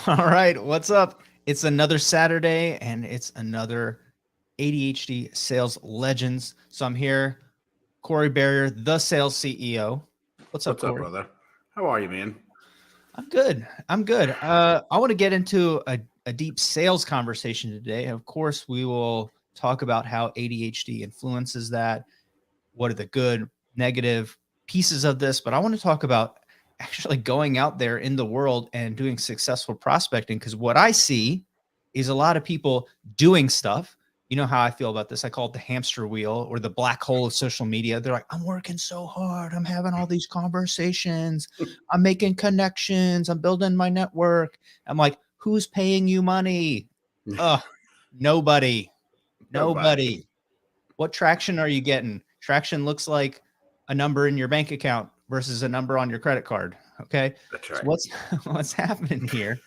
All right, what's up? It's another Saturday and it's another ADHD Sales Legends. So I'm here, Corey Barrier, the sales CEO. What's up, What's up, Corey? brother? How are you, man? I'm good. I'm good. I want to get into a deep sales conversation today. Of course, we will talk about how ADHD influences that. What are the good, negative pieces of this? But I want to talk about actually going out there in the world and doing successful prospecting, because what I see is a lot of people doing stuff. You know how I feel about this. I call it the hamster wheel or the black hole of social media. They're like, I'm working so hard. I'm having all these conversations. I'm making connections. I'm building my network. I'm like, who's paying you money? Nobody. Nobody. Nobody. What traction are you getting? Traction looks like a number in your bank account versus a number on your credit card. Okay. That's So right. what's happening here?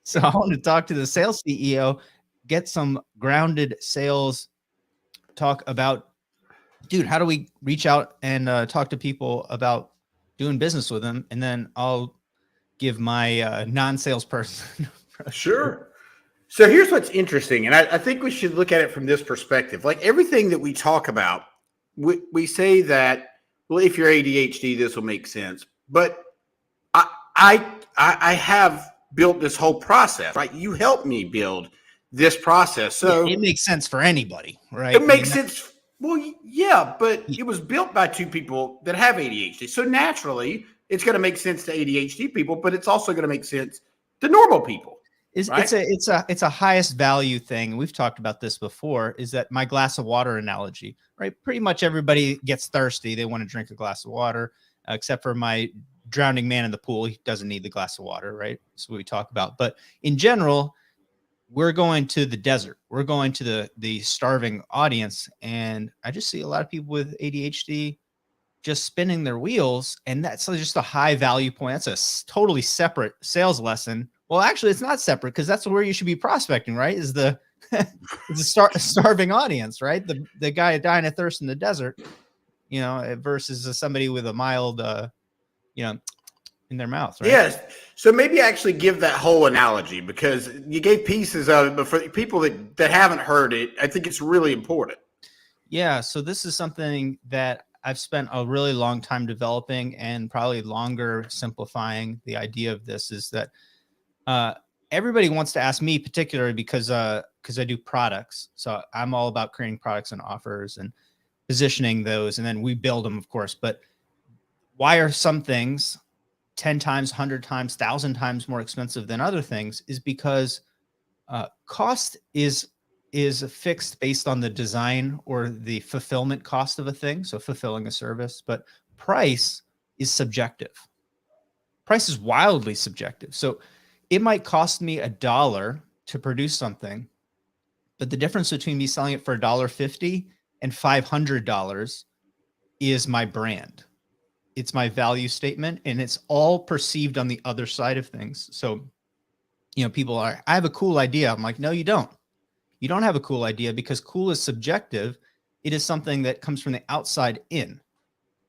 So I want to talk to the sales CEO, get some grounded sales talk about, dude, how do we reach out and talk to people about doing business with them? And then I'll give my non-salesperson. Sure. So here's what's interesting, and I think we should look at it from this perspective. Like everything that we talk about, we say that, well, if you're ADHD, this will make sense. But I, I have built this whole process, right? You helped me build this process, Yeah, so it makes sense for anybody, right? it I mean, makes sense. Well, yeah, but it was built by two people that have ADHD. So naturally, it's going to make sense to ADHD people, but it's also going to make sense to normal people, right? It's a highest value thing. We've talked about this before, is that my glass of water analogy, right? Pretty much everybody gets thirsty. They want to drink a glass of water, except for my drowning man in the pool. He doesn't need the glass of water, right? That's what we talk about. But in general, we're going to the desert. We're going to the starving audience. And I just see a lot of people with ADHD just spinning their wheels, and that's just a high value point. That's a totally separate sales lesson. Well, actually, it's not separate, because that's where you should be prospecting, right? Is the starving audience, right? The guy dying of thirst in the desert, versus somebody with a mild, you know, in their mouth, right? Yes. So maybe actually give that whole analogy because you gave pieces of it, but for people that haven't heard it, I think it's really important. Yeah. So this is something that I've spent a really long time developing, and probably longer simplifying the idea of this. Is that everybody wants to ask me, particularly because I do products. So I'm all about creating products and offers and positioning those, and then we build them, of course. But why are some things 10 times, 100 times, 1,000 times more expensive than other things? Is because cost is fixed based on the design or the fulfillment cost of a thing. So fulfilling a service, but price is subjective. Price is wildly subjective. So it might cost me $1 to produce something, but the difference between me selling it for $1.50 and $500 is my brand. It's my value statement, and it's all perceived on the other side of things. So, people are, I have a cool idea. I'm like, no, you don't. You don't have a cool idea, because cool is subjective. It is something that comes from the outside in.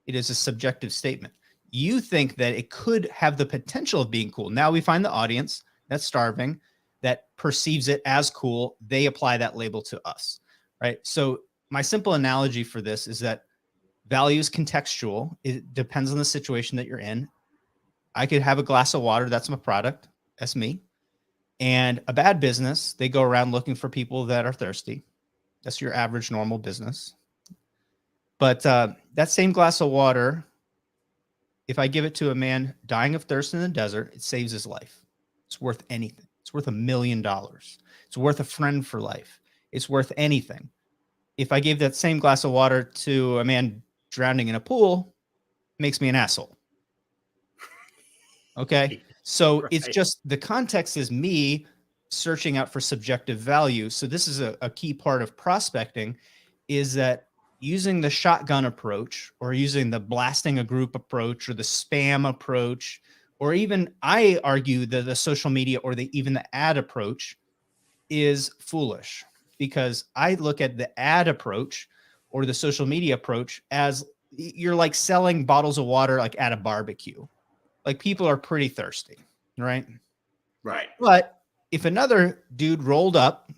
It is a subjective statement. You think that it could have the potential of being cool. Now we find the audience that's starving, that perceives it as cool. They apply that label to us, right? So my simple analogy for this is that value is contextual. It depends on the situation that you're in. I could have a glass of water. That's my product. That's me. And a bad business, they go around looking for people that are thirsty. That's your average normal business. But that same glass of water, if I give it to a man dying of thirst in the desert, it saves his life. It's worth anything. It's worth $1 million. It's worth a friend for life. It's worth anything. If I gave that same glass of water to a man drowning in a pool, it makes me an asshole. Okay. So Right. it's just, the context is me searching out for subjective value. So this is a key part of prospecting, is that using the shotgun approach, or using the blasting a group approach, or the spam approach, or even, I argue that the social media or even the ad approach is foolish, because I look at the ad approach or the social media approach as you're like selling bottles of water like at a barbecue. Like, people are pretty thirsty, right? Right. But if another dude rolled up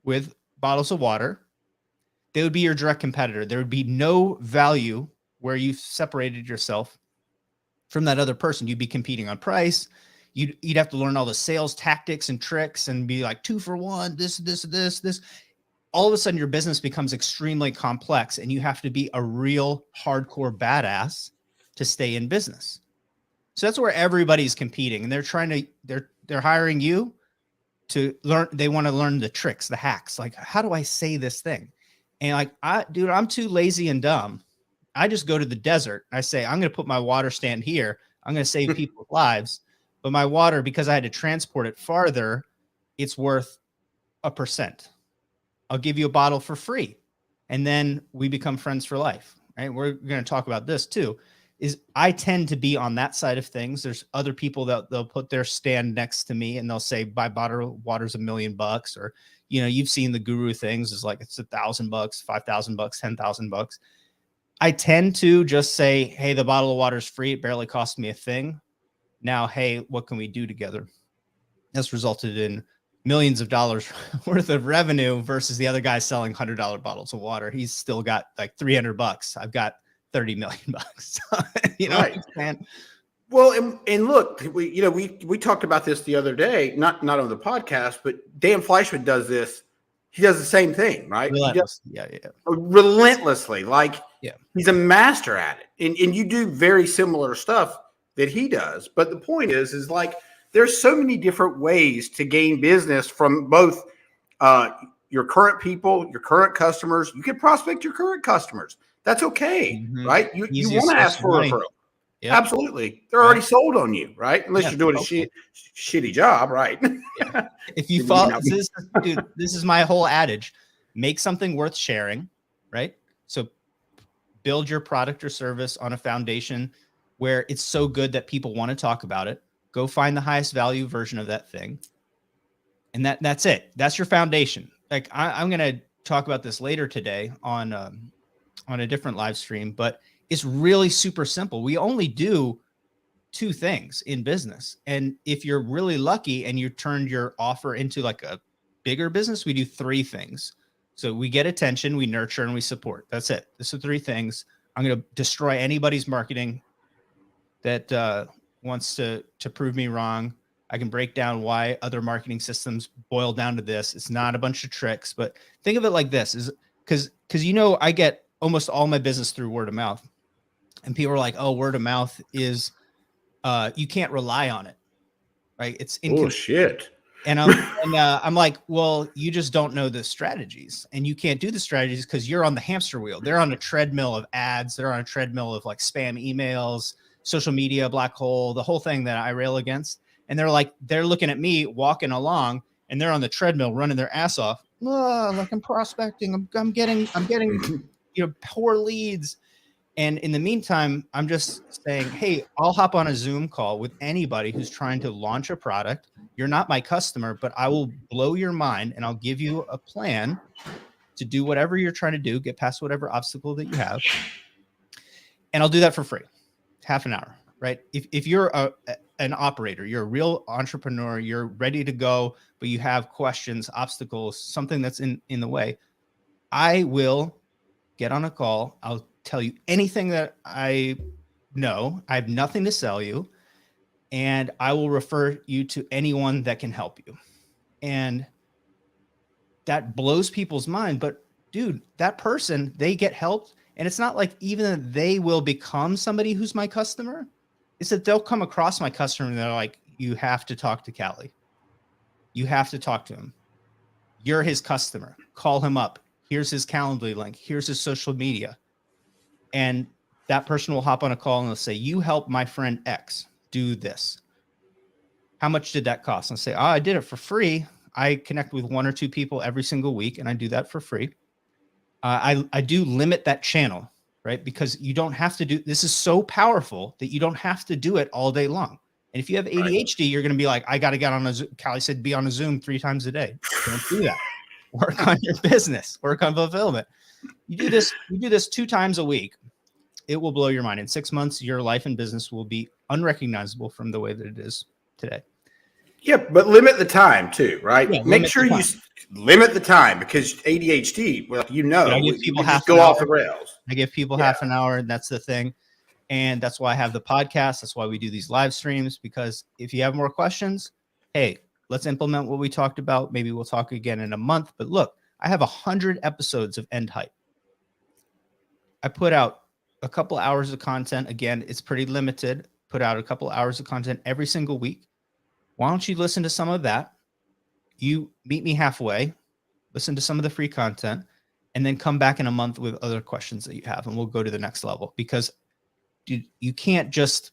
with bottles of water, they would be your direct competitor. There would be no value where you separated yourself from that other person. You'd be competing on price. You'd have to learn all the sales tactics and tricks and be like 2 for 1, this. All of a sudden your business becomes extremely complex and you have to be a real hardcore badass to stay in business. So that's where everybody's competing, and they're hiring you to learn. They want to learn the tricks, the hacks. Like, how do I say this thing? And like, I'm too lazy and dumb. I just go to the desert. I say, I'm going to put my water stand here. I'm going to save people's lives. But my water, because I had to transport it farther, it's worth 1%. I'll give you a bottle for free. And then we become friends for life. Right? We're going to talk about this too. Is I tend to be on that side of things. There's other people that they'll put their stand next to me and they'll say, buy bottle of water's $1 million, or, you know, you've seen the guru things is like, it's $1,000, $5,000, $10,000. I tend to just say, hey, the bottle of water is free. It barely cost me a thing. Now, hey, what can we do together? That's resulted in millions of dollars worth of revenue versus the other guy selling $100 bottles of water. He's still got like $300. I've got $30 million. You know, right. Well, and look, we talked about this the other day, not on the podcast, but Dan Fleischman does this. He does the same thing, right? Relentlessly. Like, he's a master at it. And you do very similar stuff that he does. But the point is like, there's so many different ways to gain business from both your current people, your current customers. You can prospect your current customers. That's okay, right? You want to ask for a referral. Yep. Absolutely. They're already sold on you, right? Unless you're doing a shitty job, right? If you follow this, dude, this is my whole adage. Make something worth sharing, right? So build your product or service on a foundation where it's so good that people want to talk about it. Go find the highest value version of that thing. And that's it. That's your foundation. Like I'm going to talk about this later today on a different live stream, but it's really super simple. We only do 2 things in business. And if you're really lucky and you turned your offer into like a bigger business, we do 3 things. So we get attention, we nurture, and we support. That's it. These are 3 things. I'm going to destroy anybody's marketing that wants to prove me wrong. I can break down why other marketing systems boil down to this. It's not a bunch of tricks, but think of it like this: is because I get almost all my business through word of mouth, and people are like, "Oh, word of mouth is you can't rely on it, right? It's shit." And I'm like, well, you just don't know the strategies, and you can't do the strategies because you're on the hamster wheel. They're on a treadmill of ads. They're on a treadmill of like spam emails, social media, black hole, the whole thing that I rail against. And they're looking at me walking along, and they're on the treadmill running their ass off. Like I'm prospecting. I'm getting poor leads. And in the meantime, I'm just saying, hey, I'll hop on a Zoom call with anybody who's trying to launch a product. You're not my customer, but I will blow your mind and I'll give you a plan to do whatever you're trying to do, get past whatever obstacle that you have. And I'll do that for free, half an hour, right? If you're an operator, you're a real entrepreneur, you're ready to go, but you have questions, obstacles, something that's in the way, I will get on a call. I'll tell you anything that I know. I have nothing to sell you, and I will refer you to anyone that can help you. And that blows people's mind. But dude, that person, they get helped. And it's not like even that they will become somebody who's my customer. It's that they'll come across my customer and they're like, you have to talk to Callie. You have to talk to him. You're his customer. Call him up. Here's his Calendly link. Here's his social media. And that person will hop on a call and they'll say, you help my friend X do this. How much did that cost? And I'll say, I did it for free. I connect with 1 or 2 people every single week, and I do that for free. I do limit that channel, right? Because you don't have to do, this is so powerful that you don't have to do it all day long. And if you have ADHD, you're going to be like, I got to get on a Zoom. Callie said, be on a Zoom 3 times a day. Don't do that. Work on your business, work on fulfillment. You do this 2 times a week. It will blow your mind. In 6 months, your life and business will be unrecognizable from the way that it is today. Yeah, but limit the time too, right? Yeah, Make limit sure the you time. limit the time because ADHD, well, Dude, I give people we just half an go off hour. the rails. I give people Yeah. half an hour, and that's the thing. And that's why I have the podcast. That's why we do these live streams, because if you have more questions, hey, let's implement what we talked about. Maybe we'll talk again in a month. But look, I have 100 episodes of End Hype. I put out a couple hours of content. Again, it's pretty limited. Put out a couple hours of content every single week. Why don't you listen to some of that? You meet me halfway, listen to some of the free content, and then come back in a month with other questions that you have, and we'll go to the next level. Because you can't just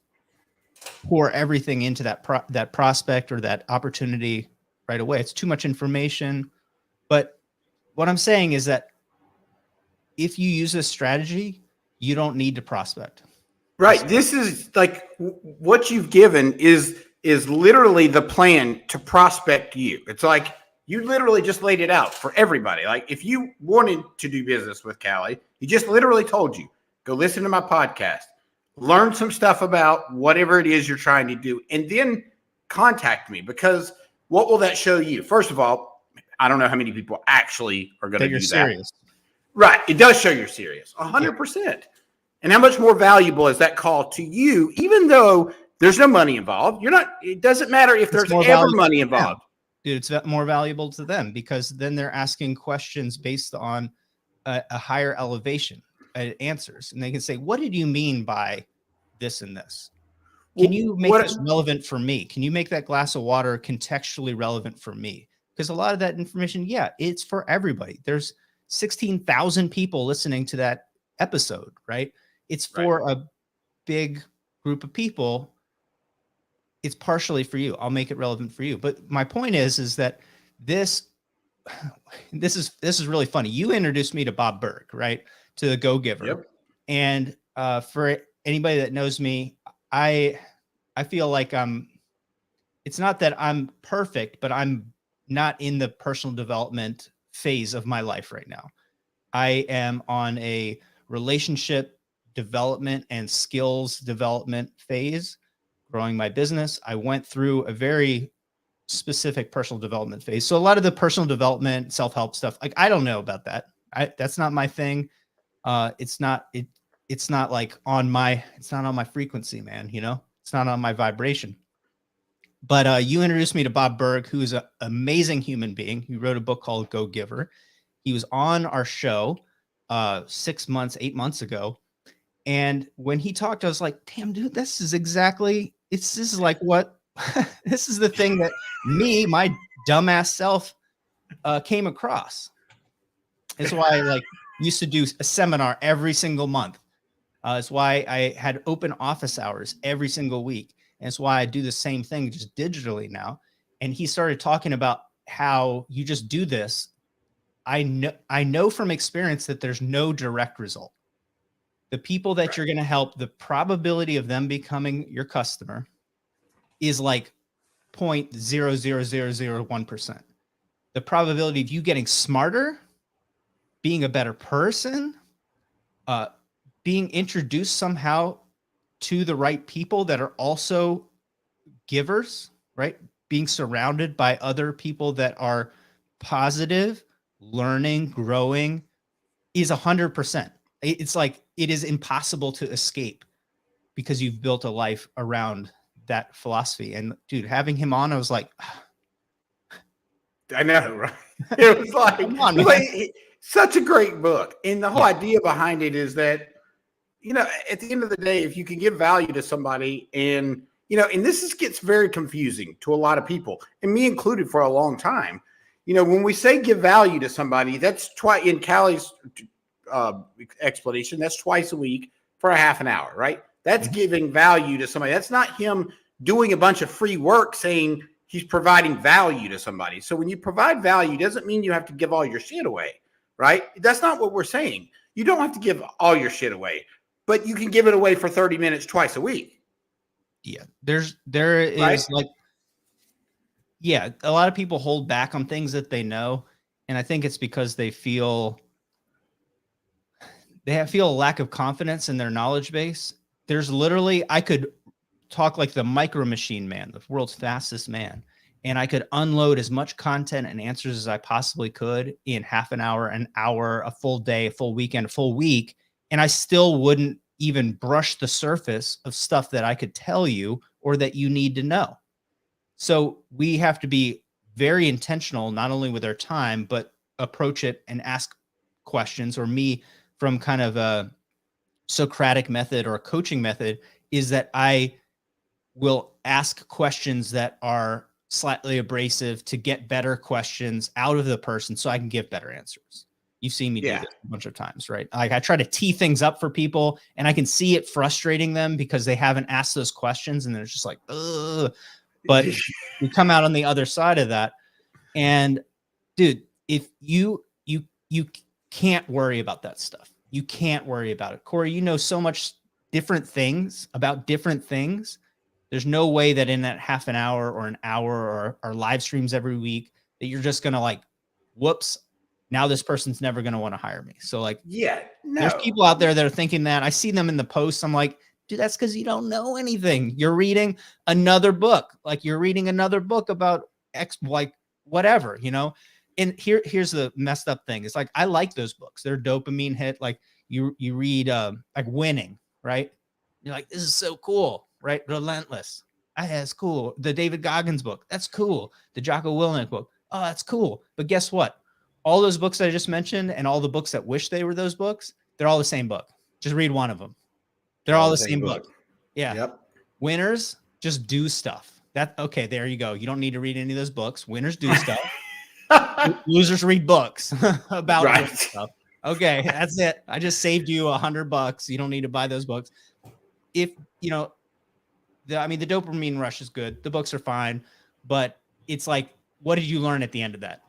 pour everything into that prospect or that opportunity right away. It's too much information. But what I'm saying is that if you use this strategy, you don't need to prospect. Right. This is like what you've given is literally the plan to prospect you. It's like you literally just laid it out for everybody. Like if you wanted to do business with Callie, he just literally told you, go listen to my podcast, learn some stuff about whatever it is you're trying to do, and then contact me. Because what will that show you? First of all, I don't know how many people actually are going to do that. Serious. Right. It does show you're serious. 100%. And how much more valuable is that call to you, even though there's no money involved? It doesn't matter if there's ever money involved. Dude, it's more valuable to them because then they're asking questions based on a higher elevation answers. And they can say, what did you mean by this and this? Can you make this relevant for me? Can you make that glass of water contextually relevant for me? Because a lot of that information, yeah, it's for everybody. There's 16,000 people listening to that episode, right? It's for a big group of people. It's partially for you. I'll make it relevant for you. But my point is that this is really funny. You introduced me to Bob Burg, right? To the Go Giver. Yep. And for anybody that knows me, I feel like it's not that I'm perfect, but I'm not in the personal development phase of my life right now. I am on a relationship development and skills development phase, growing my business. I went through a very specific personal development phase. So a lot of the personal development, self-help stuff, like I don't know about that. That's not my thing. It's not like it's not on my frequency, man. You know, it's not on my vibration. But you introduced me to Bob Burg, who is an amazing human being. He wrote a book called Go Giver. He was on our show 8 months ago. And when he talked, I was like, damn, dude, this is like what, this is the thing that my dumbass self came across. It's why I used to do a seminar every single month. It's why I had open office hours every single week. And it's why I do the same thing just digitally now. And he started talking about how you just do this. I know from experience that there's no direct result. The people that you're going to help, the probability of them becoming your customer is like 0.00001%. The probability of you getting smarter, being a better person, being introduced somehow to the right people that are also givers, right? Being surrounded by other people that are positive, learning, growing is 100%. It's like, it is impossible to escape because you've built a life around that philosophy. And dude, having him on, I was like, I know, right? It was like, such a great book. And the whole idea behind it is that, at the end of the day, if you can give value to somebody and, and gets very confusing to a lot of people, and me included for a long time, when we say give value to somebody, that's twice in Callie's explanation, that's twice a week for a half an hour, right? That's giving value to somebody. That's not him doing a bunch of free work saying he's providing value to somebody. So when you provide value, doesn't mean you have to give all your shit away, right? That's not what we're saying. You don't have to give all your shit away, but you can give it away for 30 minutes twice a week. Yeah. There is right? A lot of people hold back on things that they know. And I think it's because they feel a lack of confidence in their knowledge base. There's literally, I could talk like the Micro Machine Man, the world's fastest man. and I could unload as much content and answers as I possibly could in half an hour, a full day, a full weekend, a full week. And I still wouldn't even brush the surface of stuff that I could tell you or that you need to know. So we have to be very intentional, not only with our time, but approach it and ask questions. Or me, from kind of a Socratic method or a coaching method, is that I will ask questions that are slightly abrasive to get better questions out of the person so I can give better answers. You've seen me do this a bunch of times, right? Like I try to tee things up for people and I can see it frustrating them because they haven't asked those questions and they're just like, ugh. But we come out on the other side of that. And dude, if you can't worry about that stuff. You can't worry about it. Corey, you know so much different things about different things. There's no way that in that half an hour or an hour or our live streams every week that you're just going to like, whoops, now this person's never going to want to hire me. So like, there's people out there that are thinking that. I see them in the posts. I'm like, dude, that's because you don't know anything. You're reading another book. Like you're reading another book about X, like whatever, you know? And here's the messed up thing. It's like, I like those books. They're dopamine hit. Like you read like Winning, right? You're like, this is so cool, right? Relentless. That's cool. The David Goggins book. That's cool. The Jocko Willink book. Oh, that's cool. But guess what? All those books I just mentioned and all the books that wish they were those books, they're all the same book. Just read one of them. They're all the same book. Yeah. Yep. Winners just do stuff. Okay, there you go. You don't need to read any of those books. Winners do stuff. Losers read books about stuff. Okay, that's it. I just saved you $100. You don't need to buy those books. If you know, the dopamine rush is good. The books are fine, but it's like, what did you learn at the end of that?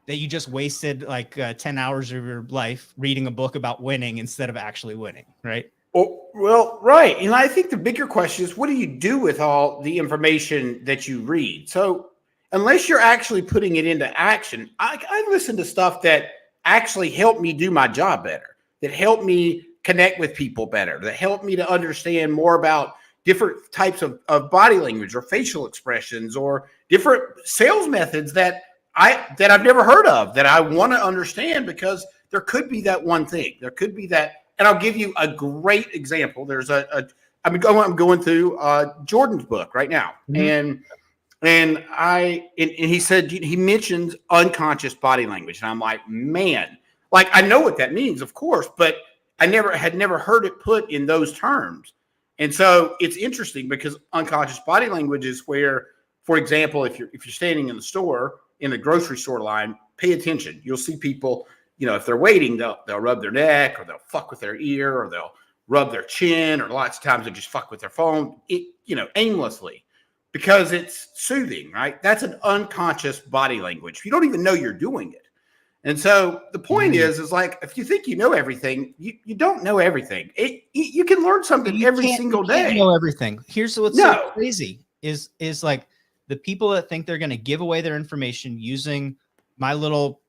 That you just wasted like 10 hours of your life reading a book about winning instead of actually winning, right? Oh, well, right. And I think the bigger question is, what do you do with all the information that you read? So unless you're actually putting it into action, I listen to stuff that actually helped me do my job better, that helped me connect with people better, that helped me to understand more about different types of body language or facial expressions or different sales methods that I've never heard of, that I want to understand, because there could be that one thing. There could be that. And I'll give you a great example. There's I'm going through Jordan's book right now. Mm-hmm. And he said, he mentions unconscious body language. And I'm like, man, like I know what that means, of course, but I had never heard it put in those terms. And so it's interesting because unconscious body language is where, for example, if you're standing in the store, in the grocery store line, pay attention. You'll see people, you know, if they're waiting, they'll rub their neck, or they'll fuck with their ear, or they'll rub their chin, or lots of times they just fuck with their phone, aimlessly, because it's soothing, right? That's an unconscious body language. You don't even know you're doing it. And so the point is like, if you think you know everything, you don't know everything. You can learn something every single day. You know everything. Here's what's so crazy is like the people that think they're going to give away their information using my little,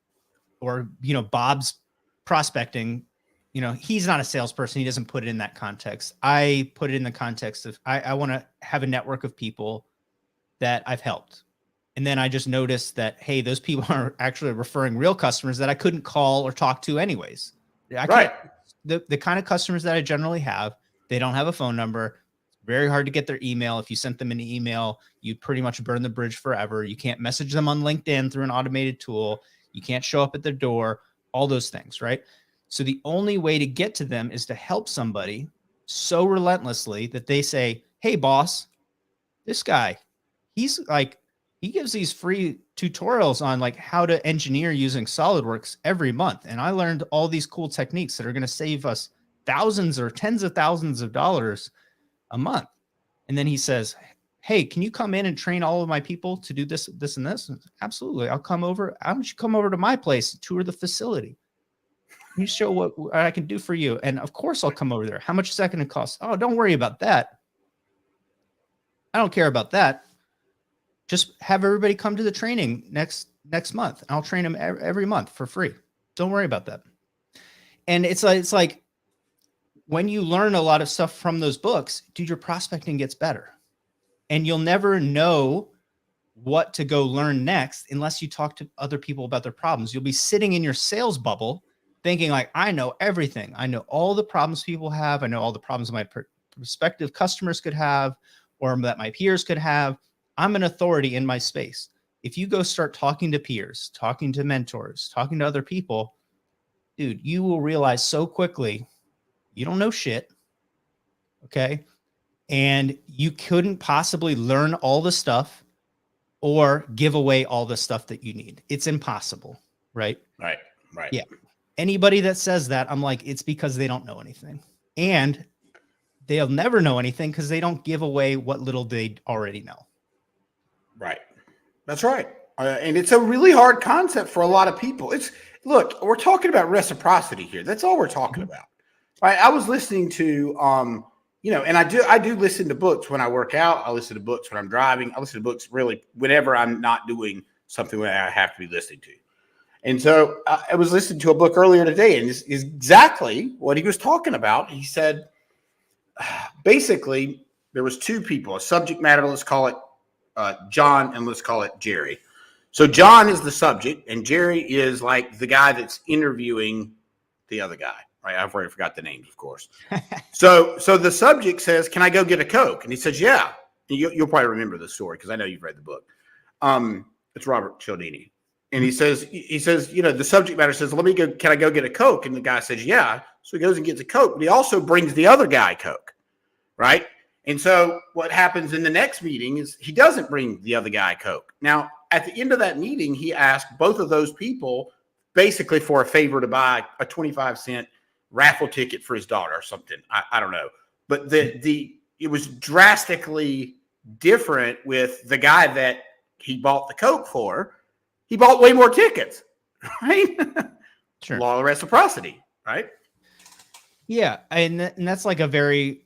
or, Bob's prospecting, he's not a salesperson. He doesn't put it in that context. I put it in the context of, I want to have a network of people that I've helped. And then I just noticed that, hey, those people are actually referring real customers that I couldn't call or talk to anyways. The kind of customers that I generally have, they don't have a phone number. It's very hard to get their email. If you sent them an email, you pretty much burn the bridge forever. You can't message them on LinkedIn through an automated tool. You can't show up at their door, all those things, right? So the only way to get to them is to help somebody so relentlessly that they say, hey, boss, this guy, he's like, he gives these free tutorials on like how to engineer using SolidWorks every month. And I learned all these cool techniques that are going to save us thousands or tens of thousands of dollars a month. And then he says, hey, can you come in and train all of my people to do this, this, and this? Absolutely. I'll come over. Why don't you come over to my place, tour the facility? You show what I can do for you. And of course I'll come over there. How much is that going to cost? Oh, don't worry about that. I don't care about that. Just have everybody come to the training next month. I'll train them every month for free. Don't worry about that. And it's like when you learn a lot of stuff from those books, dude, your prospecting gets better. And you'll never know what to go learn next unless you talk to other people about their problems. You'll be sitting in your sales bubble thinking like, I know everything. I know all the problems people have. I know all the problems my prospective customers could have or that my peers could have. I'm an authority in my space. If you go start talking to peers, talking to mentors, talking to other people, dude, you will realize so quickly you don't know shit. Okay. And you couldn't possibly learn all the stuff or give away all the stuff that you need. It's impossible, right? Right. Yeah. Anybody that says that, I'm like, it's because they don't know anything. And they'll never know anything because they don't give away what little they already know. Right. That's right. And it's a really hard concept for a lot of people. Look, we're talking about reciprocity here. That's all we're talking about. Right. I was listening to, and I do listen to books when I work out. I listen to books when I'm driving. I listen to books really whenever I'm not doing something that I have to be listening to. And so I was listening to a book earlier today, and this is exactly what he was talking about. He said, basically, there was two people, a subject matter, let's call it John, and let's call it Jerry. So John is the subject, and Jerry is like the guy that's interviewing the other guy. Right? I've already forgot the names, of course. So the subject says, "Can I go get a Coke?" And he says, "Yeah." You'll probably remember the story because I know you've read the book. It's Robert Cialdini. And he says, the subject matter says, can I go get a Coke? And the guy says, yeah. So he goes and gets a Coke, but he also brings the other guy Coke, right? And so what happens in the next meeting is he doesn't bring the other guy Coke. Now, at the end of that meeting, he asked both of those people basically for a favor to buy a 25-cent raffle ticket for his daughter or something. I don't know. But it was drastically different with the guy that he bought the Coke for. He bought way more tickets, right? Sure. Law of reciprocity, right? Yeah. And that's like a very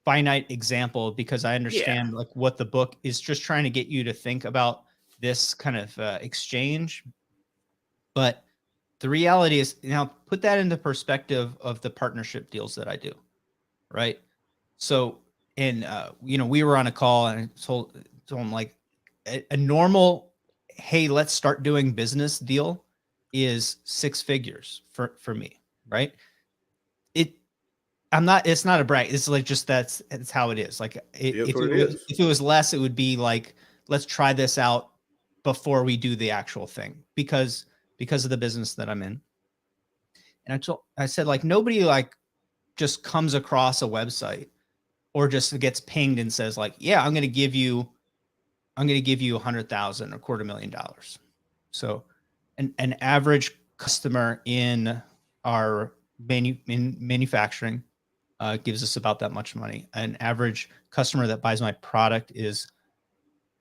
finite example because I understand like what the book is just trying to get you to think about this kind of exchange. But the reality is now put that into perspective of the partnership deals that I do, right? So, and, we were on a call and I told him like a normal, hey, let's start doing business deal is 6 figures for me, right? It's not a brag. It's like just it's how it is. Like if it was less, it would be like, let's try this out before we do the actual thing because of the business that I'm in. And I said like, nobody like just comes across a website or just gets pinged and says like, yeah, I'm going to give you $100,000, $250,000. So an average customer in our manufacturing gives us about that much money. An average customer that buys my product is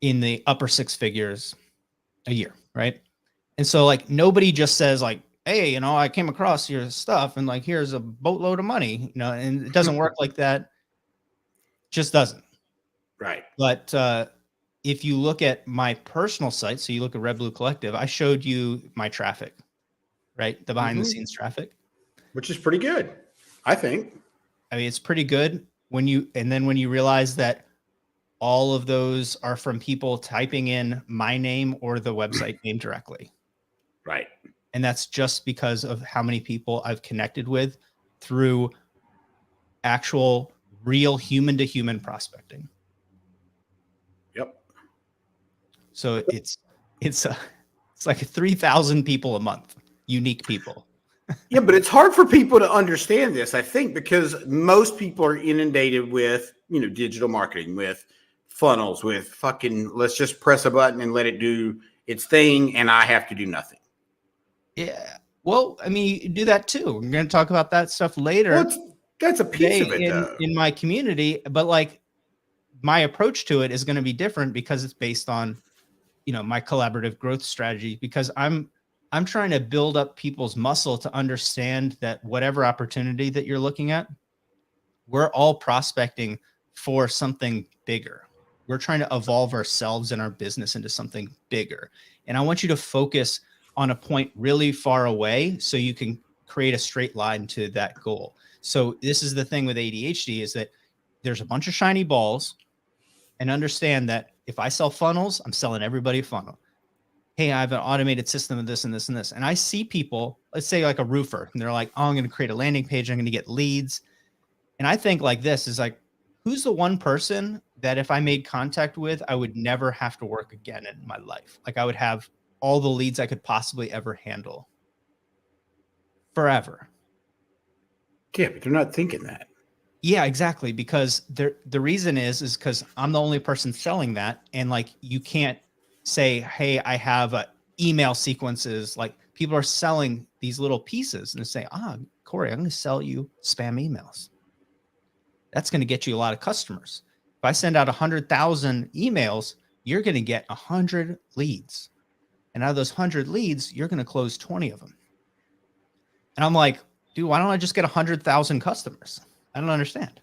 in the upper 6 figures a year, right? And so like nobody just says like, hey, I came across your stuff and like here's a boatload of money, and it doesn't work like that. Just doesn't. Right. But if you look at my personal site, so you look at Red Blue Collective, I showed you my traffic, right? The behind the scenes traffic, which is pretty good, I think. I mean, it's pretty good when you realize that all of those are from people typing in my name or the website name directly. Right. And that's just because of how many people I've connected with through actual real human to human prospecting. Yep. So it's like 3,000 people a month, unique people. Yeah, but it's hard for people to understand this, I think, because most people are inundated with, digital marketing, with funnels, with fucking, let's just press a button and let it do its thing, and I have to do nothing. Yeah. Well, I mean, you do that too. We're going to talk about that stuff later. Well, that's a piece of it, though. In my community, but like my approach to it is going to be different because it's based on, my collaborative growth strategy, because I'm trying to build up people's muscle to understand that whatever opportunity that you're looking at, we're all prospecting for something bigger. We're trying to evolve ourselves and our business into something bigger. And I want you to focus on a point really far away so you can create a straight line to that goal. So this is the thing with ADHD is that there's a bunch of shiny balls and understand that if I sell funnels, I'm selling everybody a funnel. Hey, I have an automated system of this and this and this. And I see people, let's say like a roofer, and they're like, oh, I'm going to create a landing page. I'm going to get leads. And I think like this is like, who's the one person that if I made contact with, I would never have to work again in my life? Like I would have all the leads I could possibly ever handle forever. Yeah, but they're not thinking that. Yeah, exactly. Because the reason is because I'm the only person selling that. And like, you can't say, hey, I have email sequences. Like people are selling these little pieces and say, Corey, I'm going to sell you spam emails. That's going to get you a lot of customers. If I send out 100,000 emails, you're going to get 100 leads. And out of those 100 leads, you're going to close 20 of them. And I'm like, dude, why don't I just get 100,000 customers? I don't understand.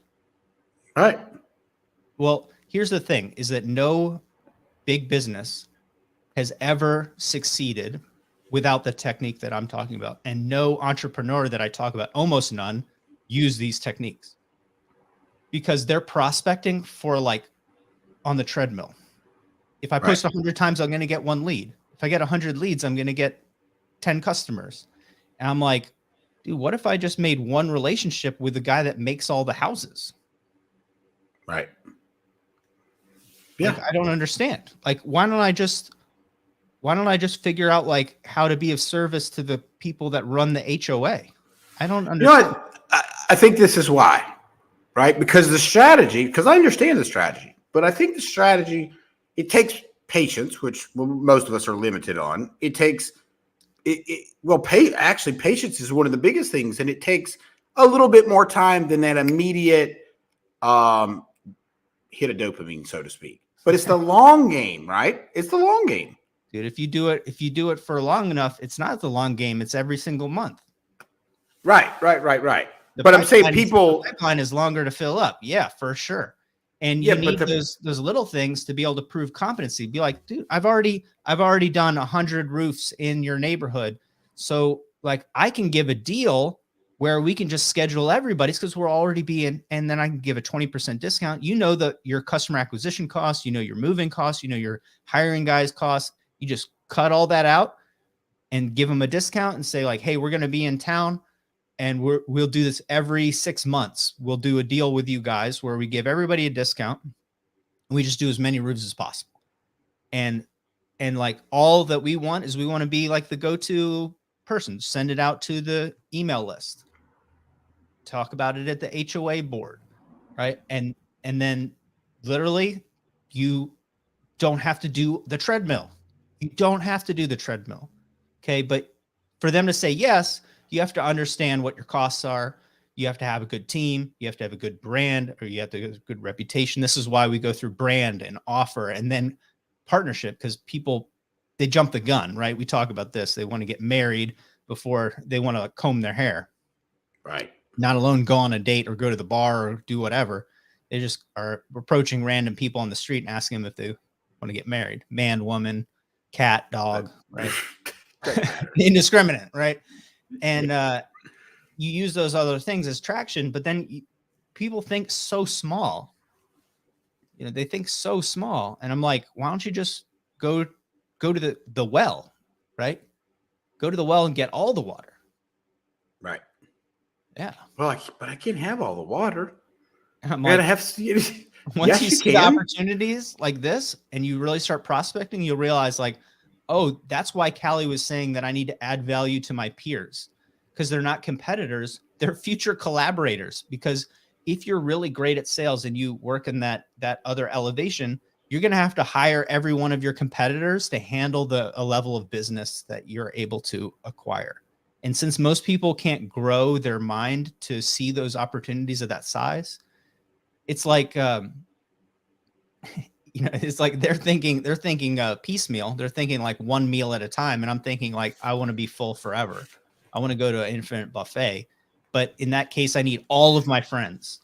All right. Well, here's the thing is that no big business has ever succeeded without the technique that I'm talking about. And no entrepreneur that I talk about, almost none, use these techniques because they're prospecting for like on the treadmill. If I post 100 times, I'm going to get 1 lead. If I get 100 leads, I'm going to get 10 customers. And I'm like, dude, what if I just made one relationship with the guy that makes all the houses? Right. Yeah. Like, I don't understand. Like, why don't I just figure out like how to be of service to the people that run the HOA? I don't understand. You know what? I think this is why, right? Because the strategy, because I understand the strategy, but I think the strategy, it takes patience, which most of us are limited on. It takes patience is one of the biggest things, and it takes a little bit more time than that immediate hit of dopamine, so to speak. But it's the long game, right? It's the long game, dude. If you do it for long enough, it's not the long game. It's every single month. Right. But I'm saying the pipeline is longer to fill up. Yeah, for sure. And you need those little things to be able to prove competency. Be like, dude, I've already done 100 roofs in your neighborhood. So like I can give a deal where we can just schedule everybody's because we're already being, and then I can give a 20% discount. You know, your customer acquisition costs, you know, your moving costs, you know, your hiring guys costs. You just cut all that out and give them a discount and say like, hey, we're going to be in town. And we'll do this every 6 months. We'll do a deal with you guys where we give everybody a discount. And we just do as many roofs as possible. And like all that we want is we want to be like the go-to person. Send it out to the email list. Talk about it at the HOA board, right? And then literally you don't have to do the treadmill. You don't have to do the treadmill. Okay. But for them to say yes, you have to understand what your costs are. You have to have a good team. You have to have a good brand, or you have to have a good reputation. This is why we go through brand and offer and then partnership, because people, they jump the gun, right? We talk about this. They want to get married before they want to comb their hair. Right. Not alone go on a date or go to the bar or do whatever. They just are approaching random people on the street and asking them if they want to get married. Man, woman, cat, dog, right? Indiscriminate, right? And you use those other things as traction, but then people think so small. You know, they think so small. And I'm like, why don't you just go to the well, right? Go to the well and get all the water. Right. Yeah. Well, but I can't have all the water. I'm I gotta like, have. once you see the opportunities like this and you really start prospecting, you'll realize like, oh, that's why Callie was saying that I need to add value to my peers, because they're not competitors. They're future collaborators. Because if you're really great at sales and you work in that other elevation, you're going to have to hire every one of your competitors to handle a level of business that you're able to acquire. And since most people can't grow their mind to see those opportunities of that size, it's like, you know, it's like they're thinking piecemeal. They're thinking like one meal at a time. And I'm thinking like, I want to be full forever. I want to go to an infinite buffet. But in that case, I need all of my friends.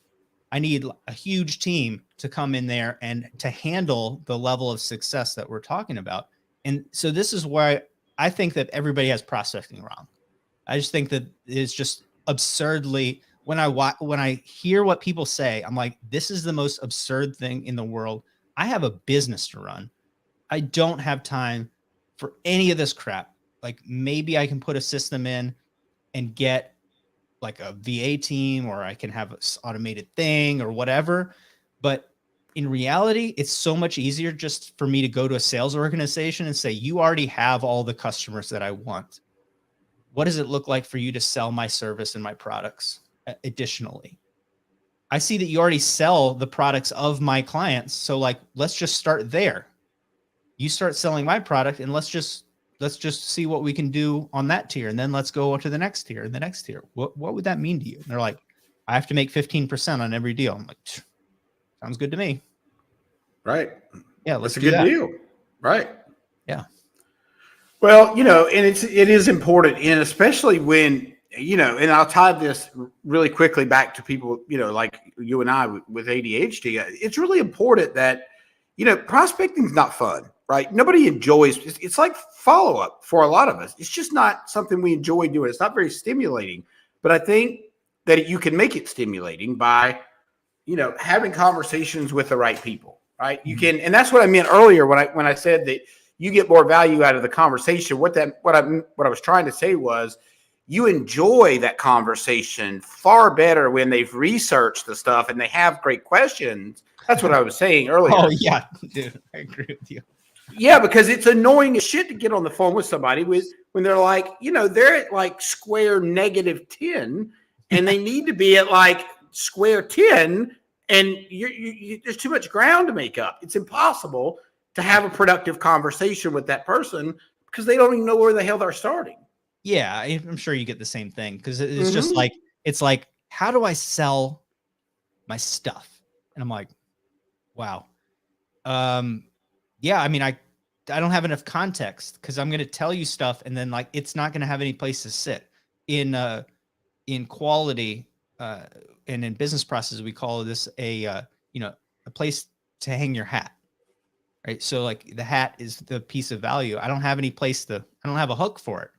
I need a huge team to come in there and to handle the level of success that we're talking about. And so this is where I think that everybody has prospecting wrong. I just think that it's just absurdly, when I hear what people say, I'm like, this is the most absurd thing in the world. I have a business to run. I don't have time for any of this crap. Like maybe I can put a system in and get like a VA team, or I can have an automated thing or whatever. But in reality, it's so much easier just for me to go to a sales organization and say, you already have all the customers that I want. What does it look like for you to sell my service and my products additionally? I see that you already sell the products of my clients. So like, let's just start there. You start selling my product and let's just see what we can do on that tier. And then let's go to the next tier and the next tier. What would that mean to you? And they're like, I have to make 15% on every deal. I'm like, sounds good to me. Right. Yeah. Let's That's a do good that. deal. Right. Yeah. Well, and it is important, and especially when, and I'll tie this really quickly back to people, like you and I with ADHD. It's really important that, prospecting is not fun, right? Nobody enjoys, it's like follow-up for a lot of us. It's just not something we enjoy doing. It's not very stimulating, but I think that you can make it stimulating by, having conversations with the right people, right? You can, and that's what I meant earlier when I said that you get more value out of the conversation. What I was trying to say was, you enjoy that conversation far better when they've researched the stuff and they have great questions. That's what I was saying earlier. Oh yeah, dude, I agree with you. Yeah, because it's annoying as shit to get on the phone with somebody when they're like, they're at like square -10 and they need to be at like square 10, and there's too much ground to make up. It's impossible to have a productive conversation with that person because they don't even know where the hell they're starting. Yeah, I'm sure you get the same thing, because it's just like, it's like, how do I sell my stuff? And I'm like, wow. Yeah, I mean, I don't have enough context, because I'm going to tell you stuff and then like it's not going to have any place to sit in quality and in business processes. We call this a place to hang your hat. Right. So like the hat is the piece of value. I don't have any place I don't have a hook for it.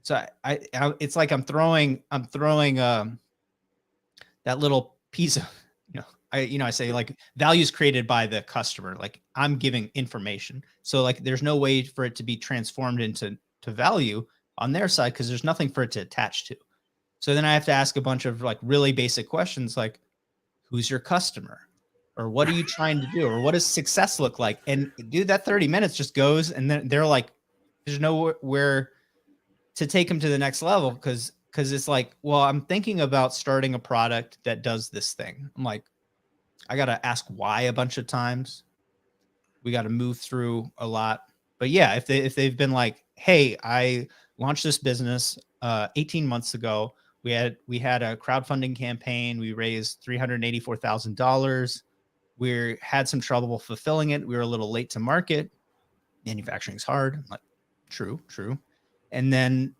So I it's like I'm throwing that little piece of, I say like values created by the customer. Like I'm giving information. So like there's no way for it to be transformed into value on their side, because there's nothing for it to attach to. So then I have to ask a bunch of like really basic questions, like, who's your customer? Or what are you trying to do? Or what does success look like? And dude, that 30 minutes just goes, and then they're like, there's nowhere to take them to the next level. Cause it's like, well, I'm thinking about starting a product that does this thing. I'm like, I got to ask why a bunch of times. We got to move through a lot. But yeah, if they've been like, hey, I launched this business 18 months ago. We had a crowdfunding campaign. We raised $384,000. We had some trouble fulfilling it. We were a little late to market. Manufacturing's hard. I'm like, true. And then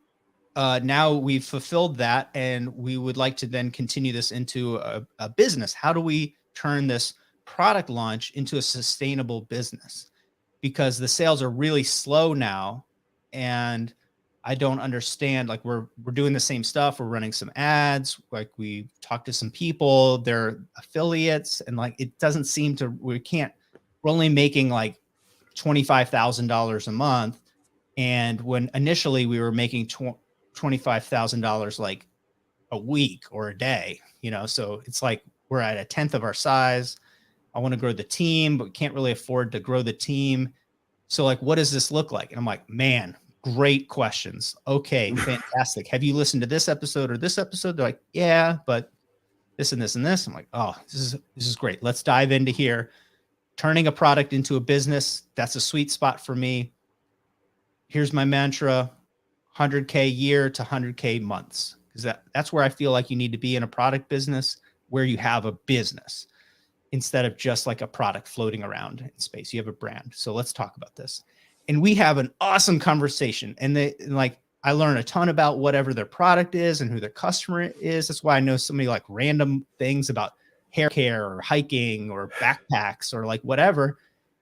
now we've fulfilled that, and we would like to then continue this into a business. How do we turn this product launch into a sustainable business? Because the sales are really slow now, and I don't understand. Like we're doing the same stuff. We're running some ads. Like we talked to some people, they're affiliates, and like it doesn't seem to. We're only making like $25,000 a month, and when initially we were making $25,000 like a week or a day. So it's like we're at a tenth of our size. I want to grow the team, but can't really afford to grow the team. So like, what does this look like? And I'm like, man, great questions. Okay, fantastic. Have you listened to this episode or this episode? They're like, yeah, but this and this and this. I'm like, oh, this is great. Let's dive into here. Turning a product into a business, that's a sweet spot for me. Here's my mantra: 100K year to 100K months. Because that's where I feel like you need to be in a product business, where you have a business instead of just like a product floating around in space. You have a brand. So let's talk about this. And we have an awesome conversation. And I learn a ton about whatever their product is and who their customer is. That's why I know so many like random things about hair care or hiking or backpacks or like whatever.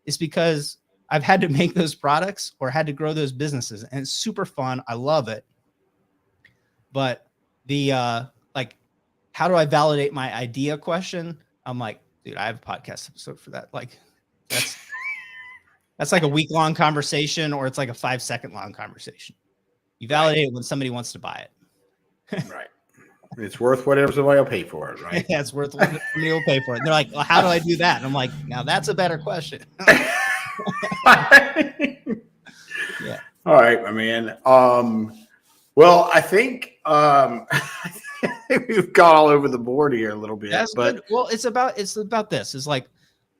It's because I've had to make those products or had to grow those businesses, and it's super fun. I love it. But the like, how do I validate my idea question? I'm like, dude, I have a podcast episode for that. Like, That's like a week-long conversation, or it's like a 5-second long conversation. You validate it when somebody wants to buy it. Right. It's worth whatever somebody will pay for it, right? Yeah, it's worth what somebody will pay for it. And they're like, well, how do I do that? And I'm like, now that's a better question. Yeah. All right, my man. Well, I think we've got all over the board here a little bit. That's but good. Well, it's about this. It's like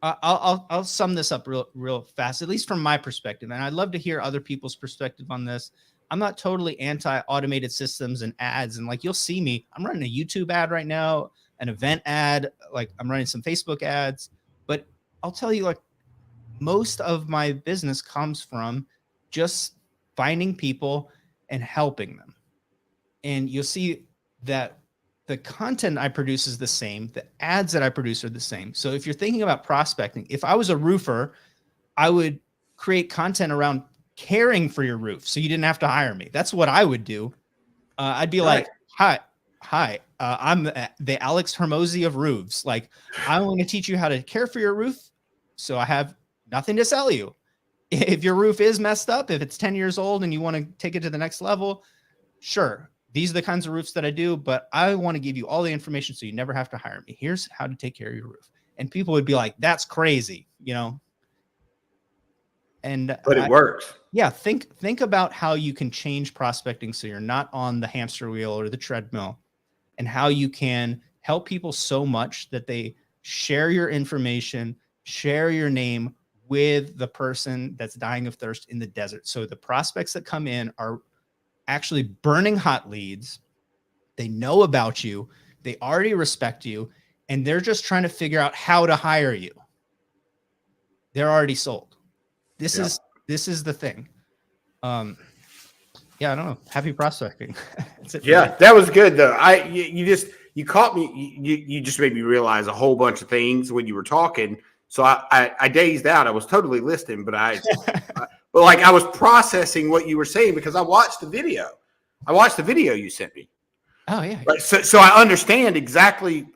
I'll sum this up real fast, at least from my perspective. And I'd love to hear other people's perspective on this. I'm not totally anti-automated systems and ads. And like, you'll see me, I'm running a YouTube ad right now, an event ad, like I'm running some Facebook ads, but I'll tell you, like, most of my business comes from just finding people and helping them. And you'll see that the content I produce is the same. The ads that I produce are the same. So if you're thinking about prospecting, if I was a roofer, I would create content around caring for your roof so you didn't have to hire me. That's what I would do. I'd be like, hi, I'm the Alex Hermosi of roofs. Like, I want to teach you how to care for your roof, so I have nothing to sell you. If your roof is messed up, if it's 10 years old and you want to take it to the next level, sure, these are the kinds of roofs that I do, but I want to give you all the information so you never have to hire me. Here's how to take care of your roof. And people would be like, that's crazy, you know? But it works. Yeah. Think about how you can change prospecting so you're not on the hamster wheel or the treadmill, and how you can help people so much that they share your information, share your name with the person that's dying of thirst in the desert. So the prospects that come in are actually burning hot leads. They know about you. They already respect you, and they're just trying to figure out how to hire you. They're already sold. This is the thing. Yeah, I don't know. Happy prospecting. Yeah, that was good though. You caught me. You just made me realize a whole bunch of things when you were talking. So I dazed out. I was totally listening, but I was processing what you were saying because I watched the video. I watched the video you sent me. Oh yeah. Right. So I understand exactly.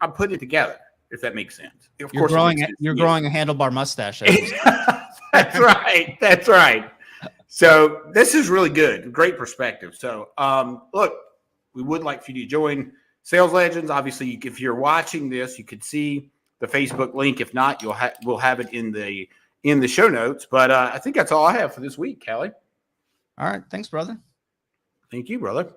I'm putting it together. If that makes sense. Of course, you're growing a handlebar mustache. That's right. That's right. So this is really good. Great perspective. So look, we would like for you to join Sales Legends. Obviously, if you're watching this, you could see the Facebook link. If not, we'll have it in the show notes. But I think that's all I have for this week, Callie. All right. Thanks, brother. Thank you, brother.